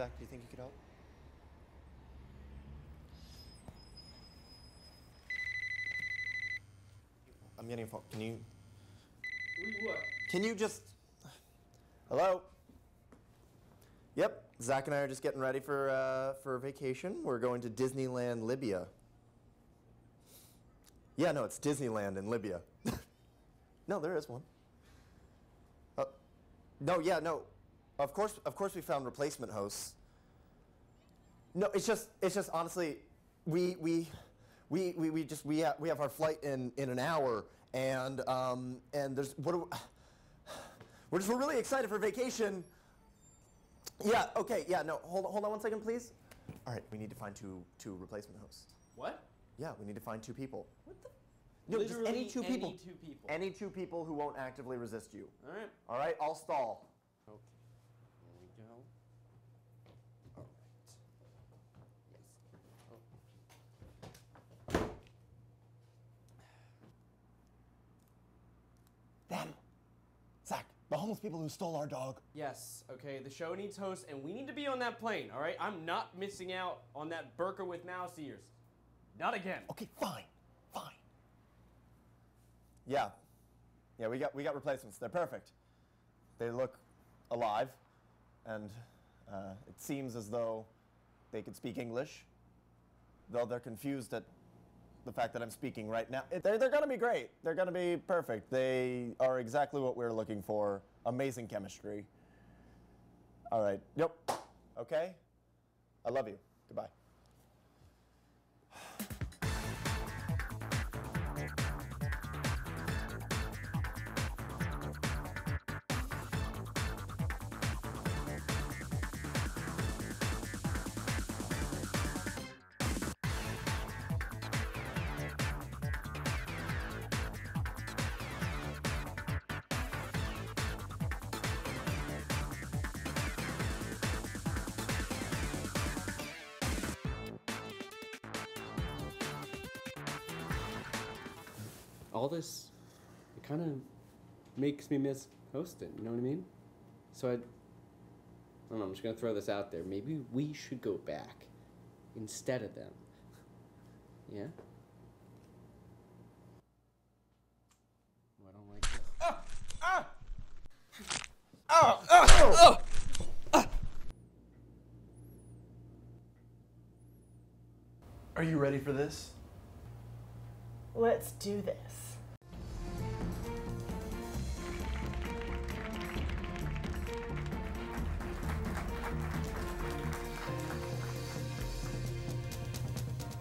Zach, do you think you could help? I'm getting a phone. Can you... What? Can you just... Hello? Yep, Zach and I are just getting ready for vacation. We're going to Disneyland, Libya. Yeah, no, it's Disneyland in Libya. No, there is one. No, yeah, no. Of course we found replacement hosts. No, it's just honestly, we have our flight in an hour, and there's we're really excited for vacation. Yeah, okay, yeah, no, hold on 1 second, please. All right, we need to find two replacement hosts. What? Yeah, we need to find 2 people. What the? No, Literally just any two people. Any 2 people. Any 2 people who won't actively resist you. All right. All right, I'll stall. Okay. Here we go. All right. Yes. Oh. Them. Zach, the homeless people who stole our dog. Yes. Okay. The show needs hosts, and we need to be on that plane. All right. I'm not missing out on that burqa with mouse ears. Not again. Okay, fine. Yeah, we got replacements. They're perfect. They look alive, and it seems as though they could speak English, though they're confused at the fact that I'm speaking right now. They're going to be great. They're going to be perfect. They are exactly what we're looking for. Amazing chemistry. All right. Yep. Okay. I love you. Goodbye. All this, it kind of makes me miss hosting, you know what I mean? So I don't know, I'm just going to throw this out there. Maybe we should go back instead of them. Yeah? Oh, I don't like this. Are you ready for this? Let's do this.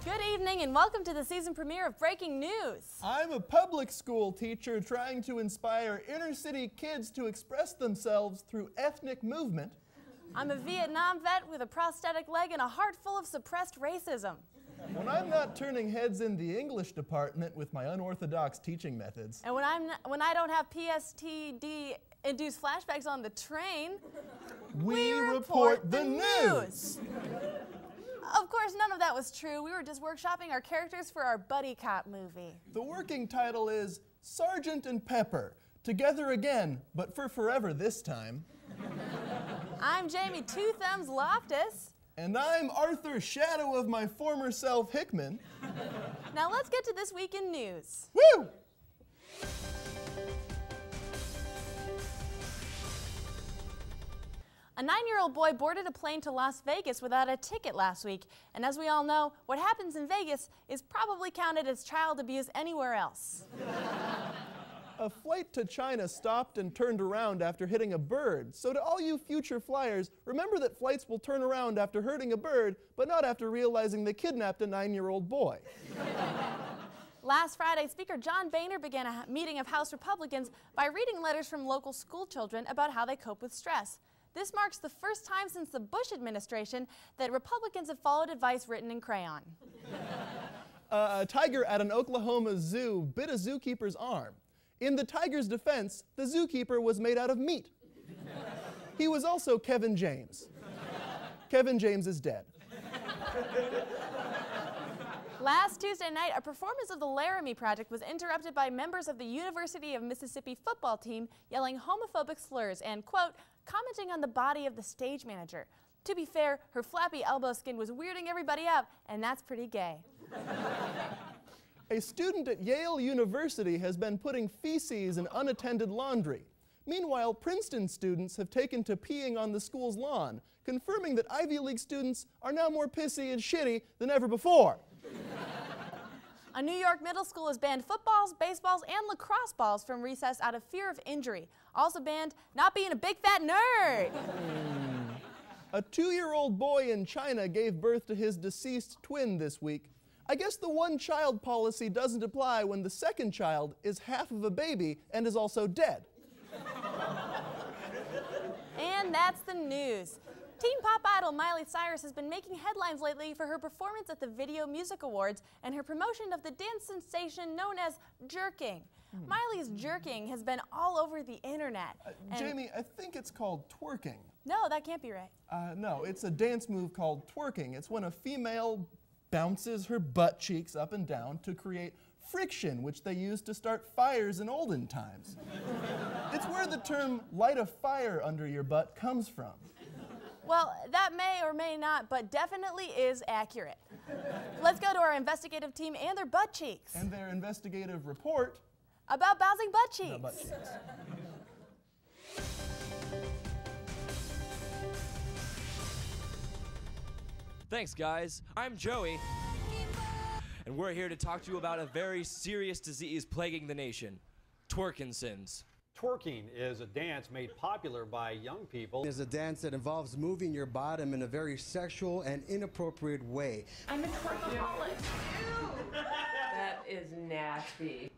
Good evening and welcome to the season premiere of Breaking News. I'm a public school teacher trying to inspire inner city kids to express themselves through ethnic movement. I'm a Vietnam vet with a prosthetic leg and a heart full of suppressed racism. When I'm not turning heads in the English department with my unorthodox teaching methods. And when I don't have PSTD-induced flashbacks on the train, we report the news. Of course, none of that was true. We were just workshopping our characters for our buddy cop movie. The working title is Sergeant and Pepper, Together Again, but for forever this time. I'm Jamie Two Thumbs Loftus. And I'm Arthur, shadow of my former self, Hickman. Now let's get to this week in news. Woo! A 9-year-old boy boarded a plane to Las Vegas without a ticket last week. And as we all know, what happens in Vegas is probably counted as child abuse anywhere else. A flight to China stopped and turned around after hitting a bird. So to all you future flyers, remember that flights will turn around after hurting a bird, but not after realizing they kidnapped a 9-year-old boy. Last Friday, Speaker John Boehner began a meeting of House Republicans by reading letters from local school children about how they cope with stress. This marks the first time since the Bush administration that Republicans have followed advice written in crayon. A tiger at an Oklahoma zoo bit a zookeeper's arm. In the tiger's defense, the zookeeper was made out of meat. He was also Kevin James. Kevin James is dead. Last Tuesday night, a performance of the Laramie Project was interrupted by members of the University of Mississippi football team yelling homophobic slurs and, quote, commenting on the body of the stage manager. To be fair, her flappy elbow skin was weirding everybody out, and that's pretty gay. A student at Yale University has been putting feces in unattended laundry. Meanwhile, Princeton students have taken to peeing on the school's lawn, confirming that Ivy League students are now more pissy and shitty than ever before. A New York middle school has banned footballs, baseballs, and lacrosse balls from recess out of fear of injury. Also banned not being a big fat nerd. A 2-year-old boy in China gave birth to his deceased twin this week. I guess the one-child policy doesn't apply when the second child is half of a baby and is also dead. And that's the news. Teen pop idol Miley Cyrus has been making headlines lately for her performance at the Video Music Awards and her promotion of the dance sensation known as jerking. Miley's jerking has been all over the internet. Jamie, I think it's called twerking. No, that can't be right. No, it's a dance move called twerking. It's when a female bounces her butt cheeks up and down to create friction, which they used to start fires in olden times. It's where the term light a fire under your butt comes from. Well, that may or may not, but definitely is accurate. Let's go to our investigative team and their butt cheeks. And their investigative report about bouncing butt cheeks. about butt cheeks. Thanks, guys. I'm Joey, and we're here to talk to you about a very serious disease plaguing the nation, Twerkinsons. Twerking is a dance made popular by young people. It's a dance that involves moving your bottom in a very sexual and inappropriate way. I'm a twerkaholic. That is nasty.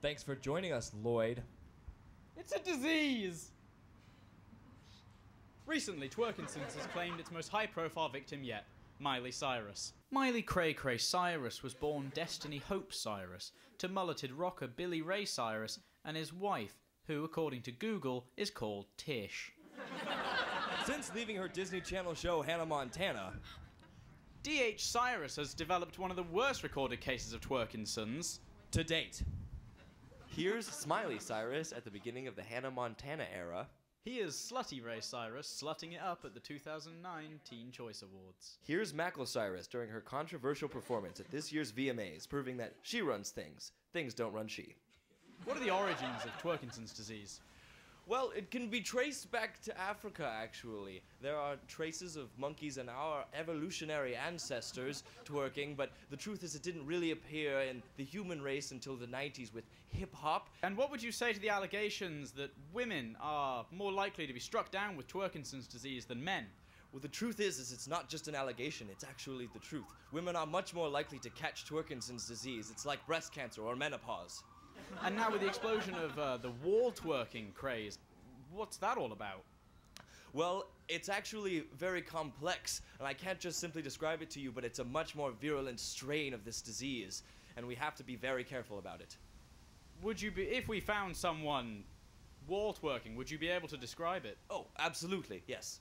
Thanks for joining us, Lloyd. It's a disease! Recently, Twerkinsons has claimed its most high-profile victim yet, Miley Cyrus. Miley Cray Cray Cyrus was born Destiny Hope Cyrus to mulleted rocker Billy Ray Cyrus and his wife, who, according to Google, is called Tish. Since leaving her Disney Channel show Hannah Montana, D.H. Cyrus has developed one of the worst recorded cases of Twerkinsons to date. Here's Smiley Cyrus at the beginning of the Hannah Montana era. He is Slutty Ray Cyrus, slutting it up at the 2009 Teen Choice Awards. Here's Mackle Cyrus during her controversial performance at this year's VMAs, proving that she runs things. Things don't run she. What are the origins of Twerkinson's disease? Well, it can be traced back to Africa, actually. There are traces of monkeys and our evolutionary ancestors twerking, but the truth is it didn't really appear in the human race until the 90s with hip-hop. And what would you say to the allegations that women are more likely to be struck down with Twerkinson's disease than men? Well, the truth is it's not just an allegation, it's actually the truth. Women are much more likely to catch Twerkinson's disease. It's like breast cancer or menopause. And now with the explosion of the wall twerking craze, what's that all about? Well, it's actually very complex, and I can't just simply describe it to you, but it's a much more virulent strain of this disease, and we have to be very careful about it. Would you be, if we found someone wall twerking, would you be able to describe it? Oh, absolutely, yes.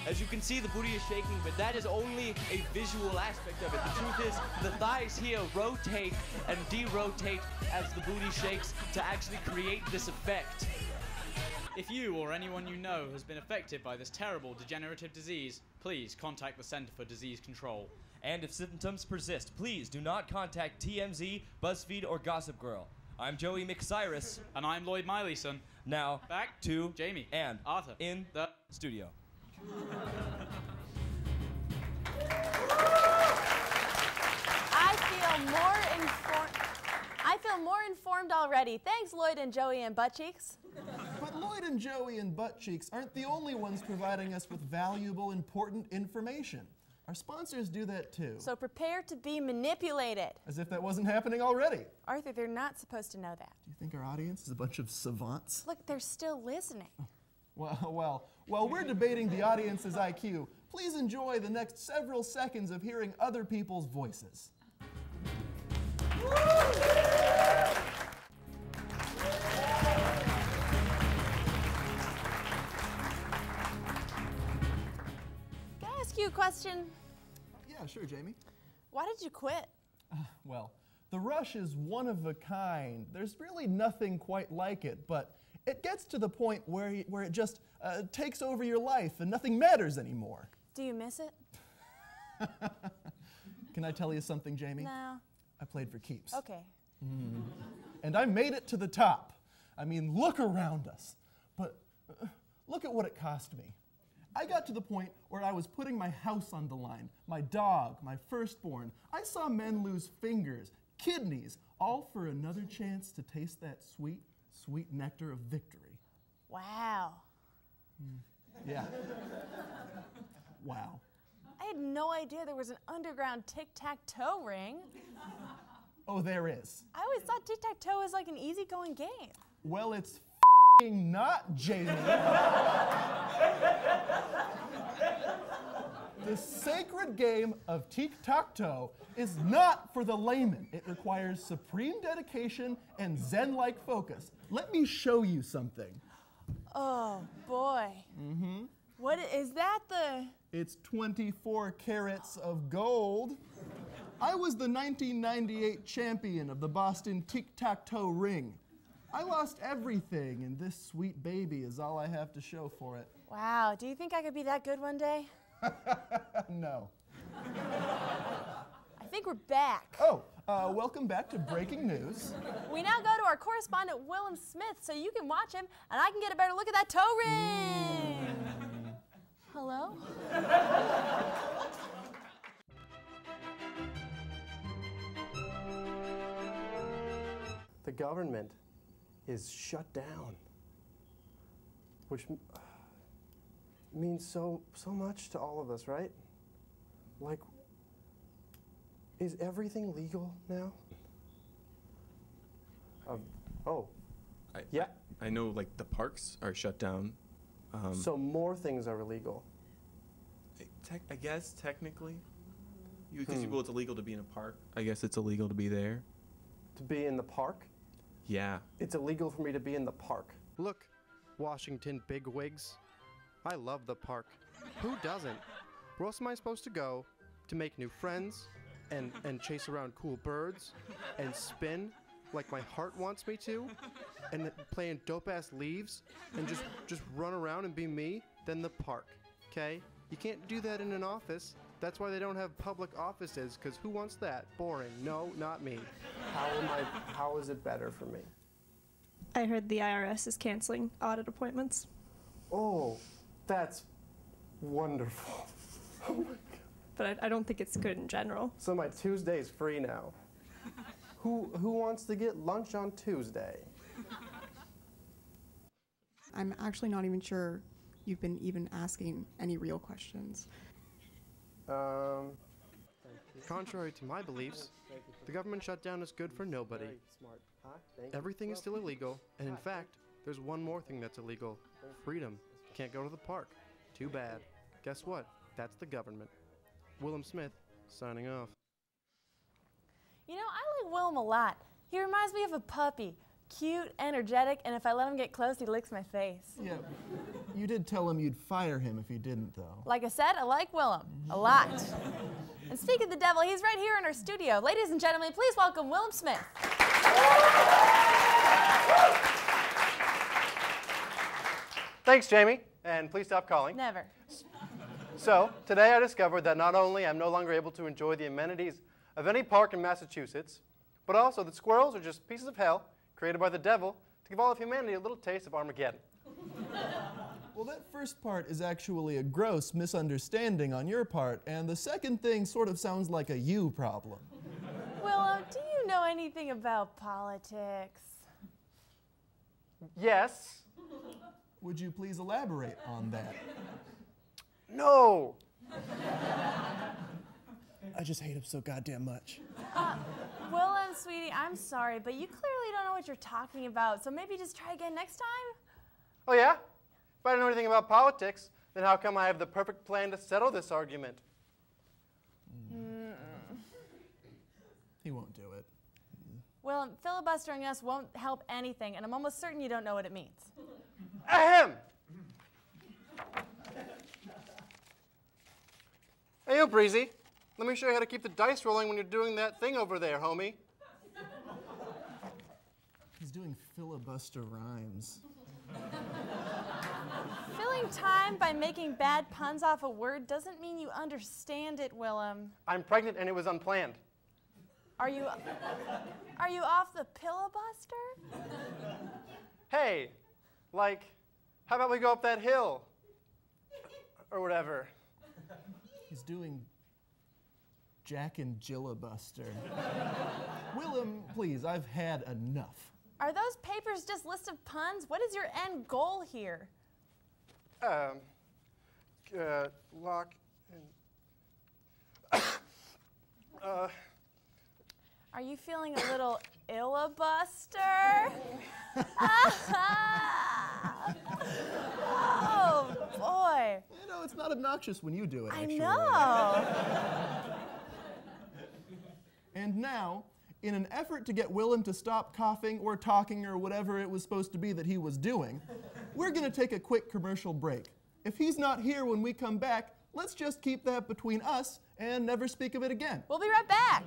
As you can see, the booty is shaking, but that is only a visual aspect of it. The truth is, the thighs here rotate and de-rotate as the booty shakes to actually create this effect. If you or anyone you know has been affected by this terrible degenerative disease, please contact the Center for Disease Control. And if symptoms persist, please do not contact TMZ, BuzzFeed, or Gossip Girl. I'm Joey McCyrus. And I'm Lloyd Mileyson. Now, back to Jamie and Arthur in the studio. I feel more informed already. Thanks, Lloyd and Joey and Butt Cheeks. But Lloyd and Joey and Butt Cheeks aren't the only ones providing us with valuable, important information. Our sponsors do that too. So prepare to be manipulated. As if that wasn't happening already. Arthur, they're not supposed to know that. Do you think our audience is a bunch of savants? Look, they're still listening. Well, while we're debating the audience's IQ, please enjoy the next several seconds of hearing other people's voices. Can I ask you a question? Yeah, sure, Jamie. Why did you quit? Well, the Rush is one of a kind. There's really nothing quite like it, but It gets to the point where it just takes over your life and nothing matters anymore. Do you miss it? Can I tell you something, Jamie? No. I played for keeps. Okay. And I made it to the top. I mean, look around us. But look at what it cost me. I got to the point where I was putting my house on the line, my dog, my firstborn. I saw men lose fingers, kidneys, all for another chance to taste that sweet, sweet nectar of victory. Wow. Yeah. Wow. I had no idea there was an underground tic-tac-toe ring. Oh, there is. I always thought tic-tac-toe was like an easygoing game. Well, it's f***ing not, Jamie. The sacred game of tic-tac-toe is not for the layman. It requires supreme dedication and Zen-like focus. Let me show you something. Oh, boy. Mm-hmm. What is that It's 24 carats of gold. I was the 1998 champion of the Boston tic-tac-toe ring. I lost everything, and this sweet baby is all I have to show for it. Wow, do you think I could be that good one day? No. I think we're back. Oh, welcome back to Breaking News. We now go to our correspondent, Willem Smith, so you can watch him, and I can get a better look at that toe ring. Hello? The government is shut down, which means so much to all of us, right? Like, is everything legal now? Yeah. I know, like, the parks are shut down. So more things are illegal. I guess, technically. Because it's illegal to be in a park. I guess it's illegal to be there. To be in the park? Yeah. It's illegal for me to be in the park. Look, Washington bigwigs. I love the park. Who doesn't? Where else am I supposed to go to make new friends and chase around cool birds and spin like my heart wants me to and play in dope-ass leaves and just run around and be me? Then the park, okay? You can't do that in an office. That's why they don't have public offices, because who wants that? Boring. No, not me. How is it better for me? I heard the IRS is canceling audit appointments. Oh, that's wonderful. Oh my God. But I don't think it's good in general. So my Tuesday's free now. Who wants to get lunch on Tuesday? I'm actually not even sure you've been even asking any real questions. Contrary to my beliefs, the government shutdown is good for nobody. Everything is still illegal, and in fact, there's one more thing that's illegal. Freedom. Can't go to the park. Too bad. Guess what? That's the government. Willem Smith, signing off. You know, I like Willem a lot. He reminds me of a puppy. Cute, energetic, and if I let him get close, he licks my face. Yeah, you did tell him you'd fire him if you didn't, though. Like I said, I like Willem a lot. And speaking of the devil, he's right here in our studio. Ladies and gentlemen, please welcome Willem Smith. Thanks, Jamie, and please stop calling. Never. So, today I discovered that not only I'm no longer able to enjoy the amenities of any park in Massachusetts, but also that squirrels are just pieces of hell created by the devil to give all of humanity a little taste of Armageddon. Well, that first part is actually a gross misunderstanding on your part, and the second thing sort of sounds like a you problem. Willem, do you know anything about politics? Yes. Would you please elaborate on that? No. I just hate him so goddamn much. Willem, sweetie, I'm sorry, but you clearly don't know what you're talking about, so maybe just try again next time? Oh, yeah? If I don't know anything about politics, then how come I have the perfect plan to settle this argument? He won't do it. Willem, filibustering us won't help anything, and I'm almost certain you don't know what it means. Ahem! Hey, you, Breezy. Let me show you how to keep the dice rolling when you're doing that thing over there, homie. He's doing filibuster rhymes. Filling time by making bad puns off a word doesn't mean you understand it, Willem. I'm pregnant and it was unplanned. Are you off the filibuster? Hey, like, how about we go up that hill? Or whatever. He's doing Jack and Jillabuster. Willem, please, I've had enough. Are those papers just lists of puns? What is your end goal here? Lock and... Are you feeling a little illabuster? Oh, boy. You know, it's not obnoxious when you do it, actually. I know. And now, in an effort to get Willem to stop coughing or talking or whatever it was supposed to be that he was doing, we're going to take a quick commercial break. If he's not here when we come back, let's just keep that between us and never speak of it again. We'll be right back.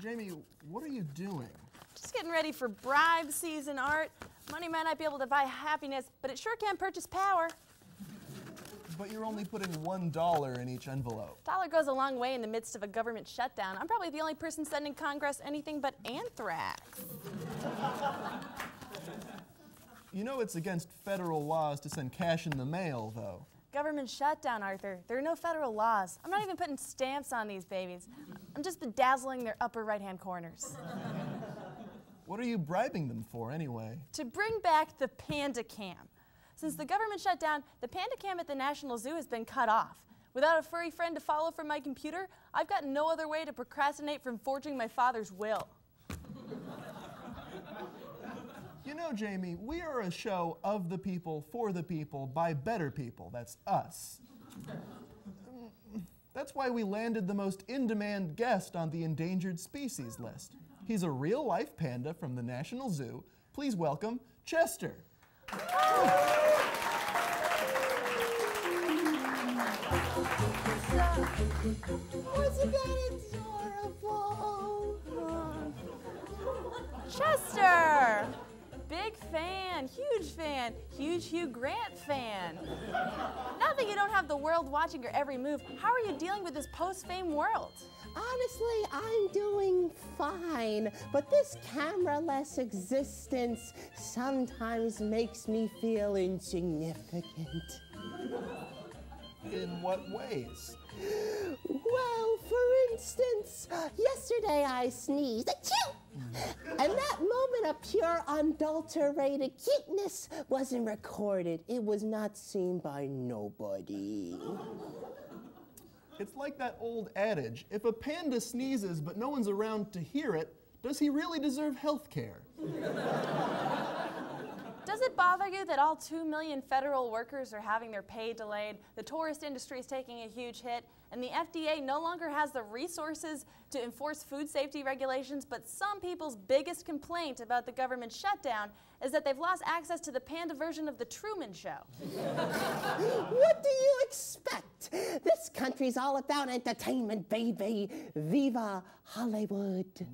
Jamie, what are you doing? Just getting ready for bribe season, Art. Money might not be able to buy happiness, but it sure can purchase power. But you're only putting $1 in each envelope. Dollar goes a long way in the midst of a government shutdown. I'm probably the only person sending Congress anything but anthrax. You know it's against federal laws to send cash in the mail, though. Government shutdown, Arthur. There are no federal laws. I'm not even putting stamps on these babies. I'm just bedazzling their upper right-hand corners. What are you bribing them for, anyway? To bring back the panda cam. Since the government shut down, the panda cam at the National Zoo has been cut off. Without a furry friend to follow from my computer, I've got no other way to procrastinate from forging my father's will. You know, Jamie, we are a show of the people, for the people, by better people. That's us. That's why we landed the most in-demand guest on the endangered species list. He's a real-life panda from the National Zoo. Please welcome Chester. Wasn't that adorable? Chester! Big fan, huge Hugh Grant fan. Now that you don't have the world watching your every move, how are you dealing with this post-fame world? Honestly, I'm doing fine, but this camera-less existence sometimes makes me feel insignificant. In what ways? Well, for instance, yesterday I sneezed, achoo! And that moment of pure unadulterated cuteness wasn't recorded. It was not seen by nobody. It's like that old adage, if a panda sneezes but no one's around to hear it, does he really deserve health care? Does it bother you that all 2 million federal workers are having their pay delayed, the tourist industry is taking a huge hit, and the FDA no longer has the resources to enforce food safety regulations, but some people's biggest complaint about the government shutdown is that they've lost access to the panda version of The Truman Show? What do you expect? This country's all about entertainment, baby. Viva Hollywood.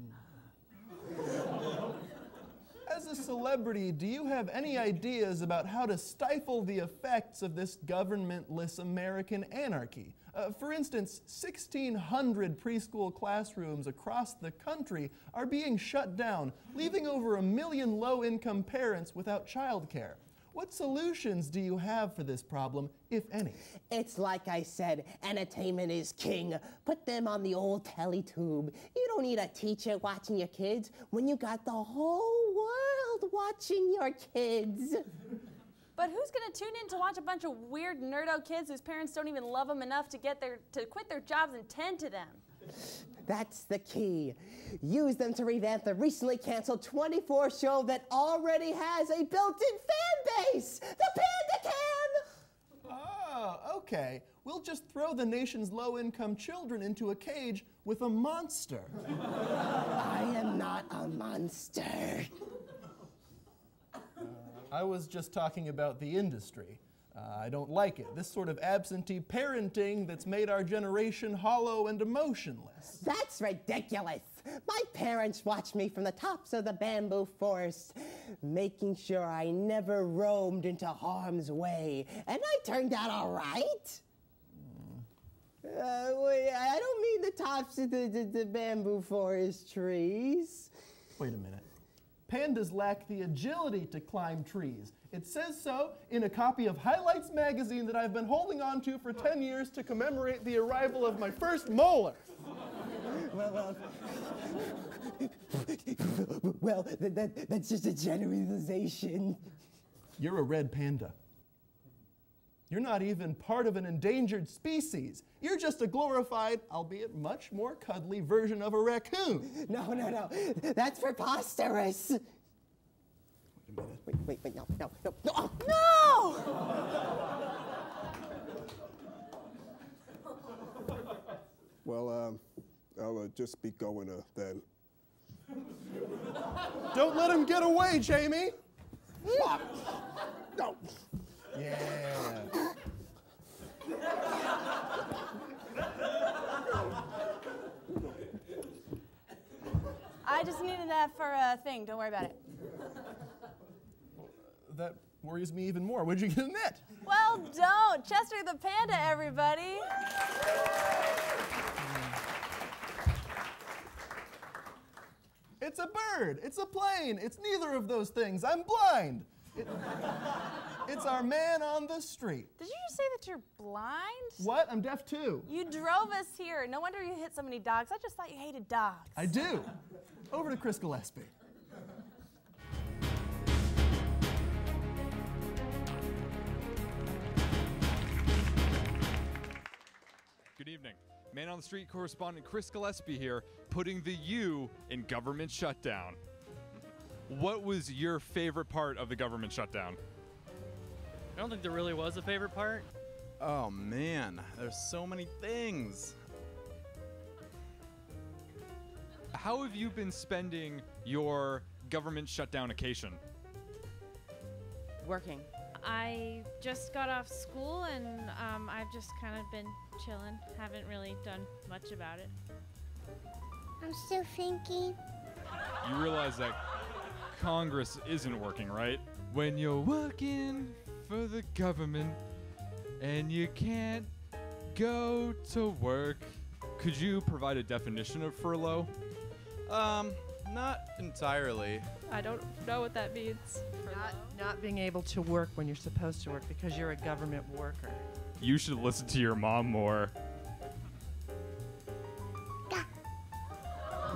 As a celebrity, do you have any ideas about how to stifle the effects of this governmentless American anarchy? For instance, 1,600 preschool classrooms across the country are being shut down, leaving over 1 million low-income parents without childcare. What solutions do you have for this problem, if any? It's like I said, entertainment is king. Put them on the old teletube. You don't need a teacher watching your kids when you got the whole world watching your kids. But who's going to tune in to watch a bunch of weird nerdo kids whose parents don't even love them enough to quit their jobs and tend to them? That's the key. Use them to revamp the recently canceled 24 show that already has a built-in fan base, the Panda Can! Oh, okay. We'll just throw the nation's low-income children into a cage with a monster. I am not a monster. I was just talking about the industry. I don't like it. This sort of absentee parenting that's made our generation hollow and emotionless. That's ridiculous. My parents watched me from the tops of the bamboo forest, making sure I never roamed into harm's way, and I turned out all right. Wait, I don't mean the tops of the bamboo forest trees. Wait a minute. Pandas lack the agility to climb trees. It says so in a copy of Highlights magazine that I've been holding on to for 10 years to commemorate the arrival of my first molar. Well, that's just a generalization. You're a red panda. You're not even part of an endangered species. You're just a glorified, albeit much more cuddly version of a raccoon. No. That's preposterous. Wait, no. Oh, no! Well, I'll just be going then. Don't let him get away, Jamie. No. Yeah. I just needed that for a thing. Don't worry about it. That worries me even more. Where'd you get in it? Well, don't. Chester the panda, everybody. It's a bird. It's a plane. It's neither of those things. I'm blind. It's our man on the street. Did you just say that you're blind? What? I'm deaf too. You drove us here. No wonder you hit so many dogs. I just thought you hated dogs. I do. Over to Chris Gillespie. Good evening. Man on the Street correspondent Chris Gillespie here, putting the U in government shutdown. What was your favorite part of the government shutdown? I don't think there really was a favorite part. Oh man, there's so many things. How have you been spending your government shutdown occasion? Working. I just got off school and I've just kind of been chilling. Haven't really done much about it. I'm still thinking. You realize that Congress isn't working, right? When you're working for the government and you can't go to work. Could you provide a definition of furlough? Not entirely. I don't know what that means. Not being able to work when you're supposed to work because you're a government worker. You should listen to your mom more.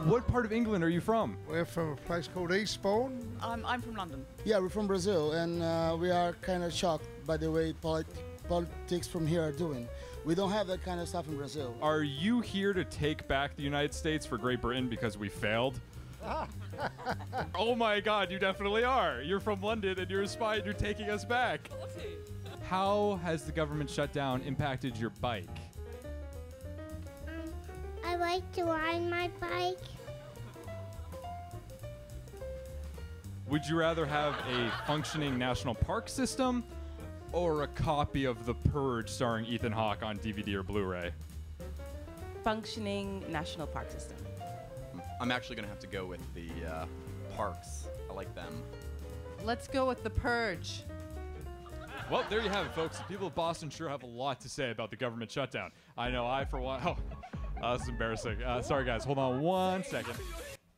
What part of England are you from? We're from a place called Eastbourne. I'm from London. Yeah, we're from Brazil, and we are kind of shocked by the way politics from here are doing. We don't have that kind of stuff in Brazil. Are you here to take back the United States for Great Britain because we failed? Oh my God, you definitely are. You're from London and you're a spy and you're taking us back. How has the government shutdown impacted your bike? I like to ride my bike. Would you rather have a functioning national park system or a copy of The Purge starring Ethan Hawke on DVD or Blu-ray? Functioning national park system. I'm actually gonna have to go with the parks. I like them. Let's go with The Purge. Well, there you have it, folks. The people of Boston sure have a lot to say about the government shutdown. I know I, for one, this is embarrassing. Sorry, guys. Hold on one second.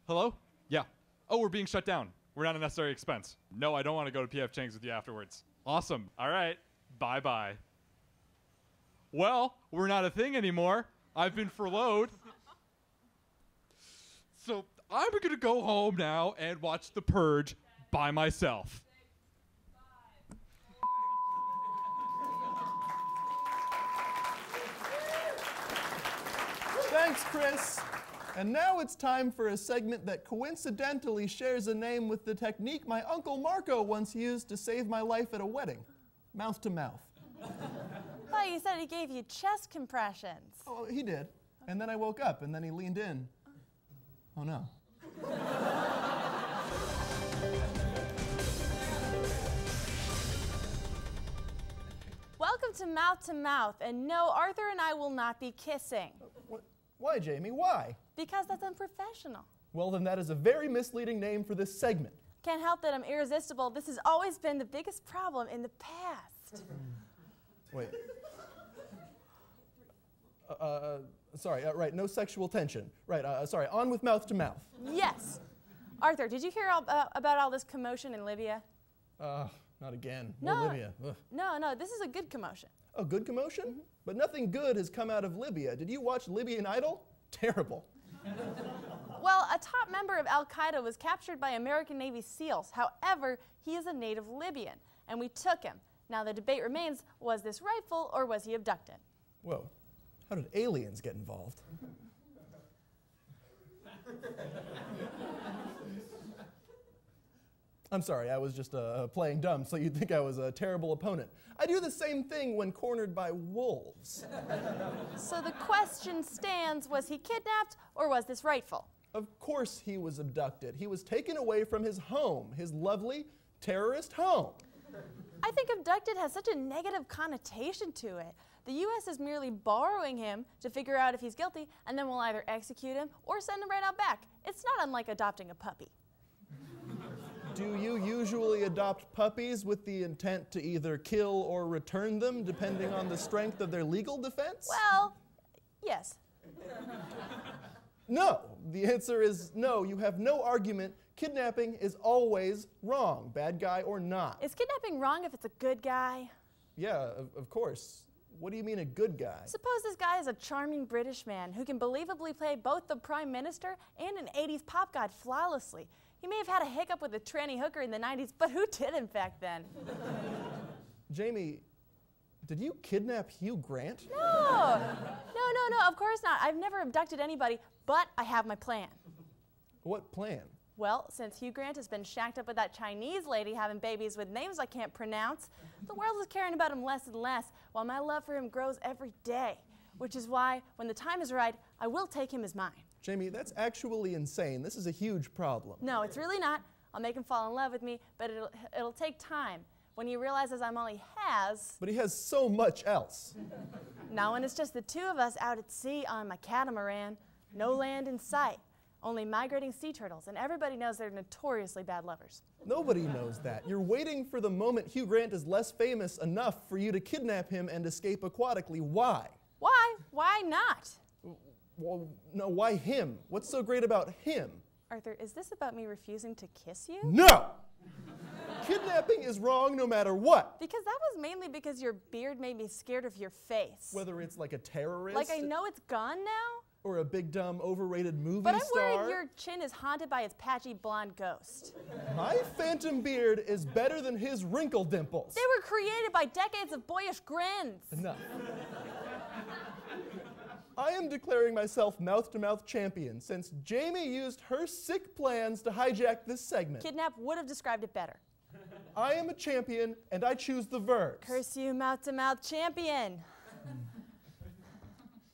Hello? Yeah. Oh, we're being shut down. We're not a necessary expense. No, I don't want to go to P.F. Chang's with you afterwards. Awesome. All right. Bye-bye. Well, we're not a thing anymore. I've been furloughed. So I'm going to go home now and watch The Purge by myself. Thanks, Chris. And now it's time for a segment that coincidentally shares a name with the technique my Uncle Marco once used to save my life at a wedding. Mouth to mouth. I thought you said he gave you chest compressions. Oh, he did. And then I woke up, and then he leaned in. Oh, no. Welcome to Mouth, and no, Arthur and I will not be kissing. Why, Jamie? Why? Because that's unprofessional. Well, then that is a very misleading name for this segment. Can't help that I'm irresistible. This has always been the biggest problem in the past. Wait. Sorry, right, no sexual tension. Right, sorry, on with Mouth to Mouth. Yes. Arthur, did you hear about all this commotion in Libya? Not again. More Libya. Ugh. No, this is a good commotion. A good commotion? Mm-hmm. But nothing good has come out of Libya. Did you watch Libyan Idol? Terrible. Well, a top member of Al-Qaeda was captured by American Navy SEALs. However, he is a native Libyan, and we took him. Now the debate remains, was this rightful or was he abducted? Whoa, how did aliens get involved? I'm sorry, I was just playing dumb, so you'd think I was a terrible opponent. I do the same thing when cornered by wolves. So the question stands, was he kidnapped or was this rightful? Of course he was abducted. He was taken away from his home, his lovely terrorist home. I think abducted has such a negative connotation to it. The U.S. is merely borrowing him to figure out if he's guilty, and then we'll either execute him or send him right out back. It's not unlike adopting a puppy. Do you usually adopt puppies with the intent to either kill or return them, depending on the strength of their legal defense? Well, yes. No. The answer is no. You have no argument. Kidnapping is always wrong, bad guy or not. Is kidnapping wrong if it's a good guy? Yeah, of course. What do you mean a good guy? Suppose this guy is a charming British man who can believably play both the Prime Minister and an 80s pop god flawlessly. He may have had a hiccup with a tranny hooker in the 90s, but who didn't back then? Jamie, did you kidnap Hugh Grant? No, of course not. I've never abducted anybody, but I have my plan. What plan? Well, since Hugh Grant has been shacked up with that Chinese lady having babies with names I can't pronounce, the world is caring about him less and less, while my love for him grows every day. Which is why, when the time is right, I will take him as mine. Jamie, that's actually insane. This is a huge problem. No, it's really not. I'll make him fall in love with me, but it'll take time. When he realizes I'm all he has. But he has so much else. Now when it's just the two of us out at sea on my catamaran, no land in sight, only migrating sea turtles, and everybody knows they're notoriously bad lovers. Nobody knows that. You're waiting for the moment Hugh Grant is less famous enough for you to kidnap him and escape aquatically. Why? Why? Why not? Well, no, why him? What's so great about him? Arthur, is this about me refusing to kiss you? No! Kidnapping is wrong no matter what. Because that was mainly because your beard made me scared of your face. Whether it's like a terrorist. Like I know it's gone now? Or a big, dumb, overrated movie star. But I'm star. worried your chin is haunted by its patchy blonde ghost. My phantom beard is better than his wrinkle dimples. They were created by decades of boyish grins. Enough. I am declaring myself mouth-to-mouth champion since Jamie used her sick plans to hijack this segment. Kidnap would have described it better. I am a champion, and I choose the verbs. Curse you, mouth-to-mouth champion.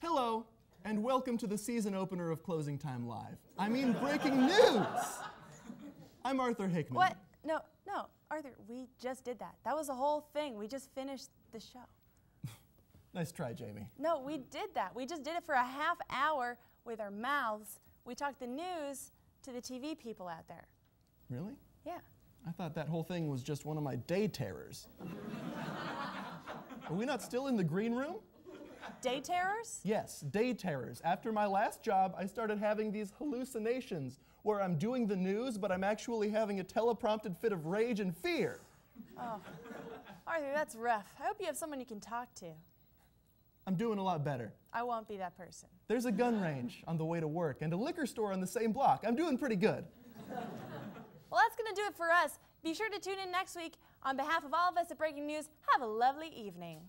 Hello, and welcome to the season opener of Closing Time Live. I mean breaking news! I'm Arthur Hickman. What? No, Arthur, we just did that. That was the whole thing. We just finished the show. Nice try, Jamie. No, we did that. We just did it for a half hour with our mouths. We talked the news to the TV people out there. Really? Yeah. I thought that whole thing was just one of my day terrors. Are we not still in the green room? Day terrors? Yes, day terrors. After my last job, I started having these hallucinations where I'm doing the news, but I'm actually having a teleprompted fit of rage and fear. Oh, Arthur, that's rough. I hope you have someone you can talk to. I'm doing a lot better. I won't be that person. There's a gun range on the way to work and a liquor store on the same block. I'm doing pretty good. Well, that's going to do it for us. Be sure to tune in next week. On behalf of all of us at Breaking News, have a lovely evening.